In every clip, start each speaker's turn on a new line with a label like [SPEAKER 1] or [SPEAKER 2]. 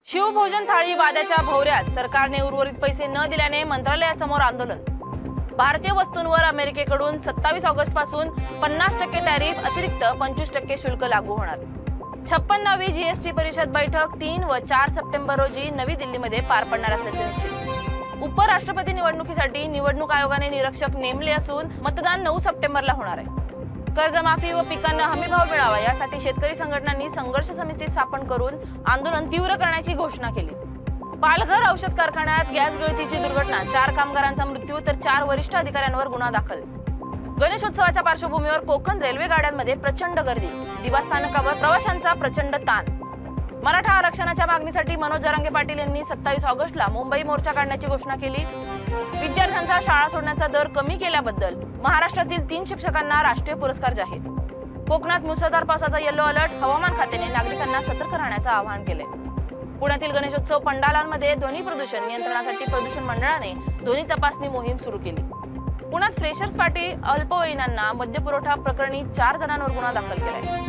[SPEAKER 1] शिवभोजन थाळी वादाच्या भोवऱ्यात सरकारने उर्वरित पैसे न दिल्याने मंत्रालयासमोर आंदोलन। भारतीय वस्तूंवर अमेरिकेकडून 27 ऑगस्ट पासून 50% टॅरिफ अतिरिक्त 25% शुल्क लागू होणार। 56वी जीएसटी परिषद बैठक 3 व 4 सप्टेंबर रोजी नवी दिल्लीमध्ये पार पडणार असल्याचे निश्चित। उपराष्ट्रपती निवडणुकीसाठी निवडणूक आयोगाने निरीक्षक नेमले असून मतदान 9 सप्टेंबरला होणार आहे। कर्जमाफी व पिकांना हमीभाव मिळावा यासाठी शेतकरी संघटनांनी संघर्ष समिती स्थापन करून आंदोलन तीव्र करण्याची घोषणा केली। पालघर औषध कारखान्यात गॅस गळतीची दुर्घटना, 4 कामगारांचा मृत्यू तर 4 वरिष्ठ अधिकाऱ्यांवर गुन्हा दाखल। गणेशोत्सवाच्या पार्श्वभूमीवर कोकण रेल्वे गाड्यांमध्ये प्रचंड गर्दी, दिवा स्थानकावर प्रवाशांचा प्रचंड ताण। मराठा आरक्षणाच्या मागणीसाठी मनोज जरांगे पाटील यांनी 27 ऑगस्टला मुंबई मोर्चा काढण्याची घोषणा केली। विद्यार्थ्यांचा शाळा सोडण्याचा दर कमी केल्याबद्दल महाराष्ट्रातील 3 शिक्षकांना राष्ट्रीय पुरस्कार जाहीर। कोकणात मुसळधार पावसाचा येलो अलर्ट, हवामान खात्याने नागरिकांना सतर्क राहण्याचे आवाहन केले। पुण्यातील गणेशोत्सव पंडालांमध्ये ध्वनी प्रदूषण नियंत्रणासाठी प्रदूषण मंडळाने ध्वनी तपासणी मोहीम सुरू केली। पुण्यात फ्रेशर्स पार्टी अल्पवयीनांना मद्यपुरवठा प्रकरणी 4 जणांवर गुन्हा दाखल केलाय।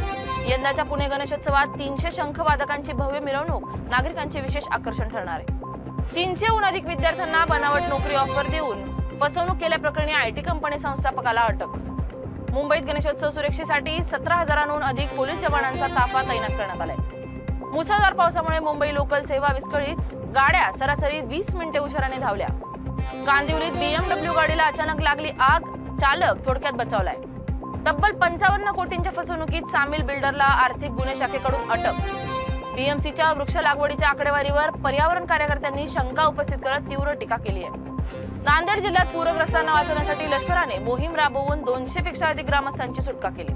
[SPEAKER 1] यंदाच्या पुणे गणेशोत्सवात 300 शंखवादकांची भव्य मिरवणूक नागरिकांचे विशेष आकर्षण ठरणार आहे। 300हून अधिक विद्यार्थ्यांना बनावट नोकरी ऑफर देऊन फसवणूक केल्याप्रकरणी आयटी कंपनी संस्थापकाला अटक। मुंबईत गणेशोत्सव सुरक्षेसाठी 17,000हून अधिक पोलीस जवानांचा ताफा तैनात करण्यात आलाय। मुसळधार पावसामुळे मुंबई लोकल सेवा विस्कळीत, गाड्या सरासरी 20 मिनिटे उशिराने धावल्या। कांदिवलीत BMW गाडीला अचानक लागली आग, चालक थोडक्यात बचावलाय। तब्बल 55 कोटींच्या फसवणुकीत सामील बिल्डरला आर्थिक गुन्हे शाखेकडून अटक। बीएमसीच्या वृक्ष लागवडीच्या आकडेवारीवर पर्यावरण कार्यकर्त्यांनी शंका उपस्थित करत तीव्र टीका केली आहे। नांदेड जिल्ह्यात पूरग्रस्तांना वाचवण्यासाठी लष्कराने मोहीम राबवून 200 पेक्षा अधिक ग्रामस्थांची सुटका केली।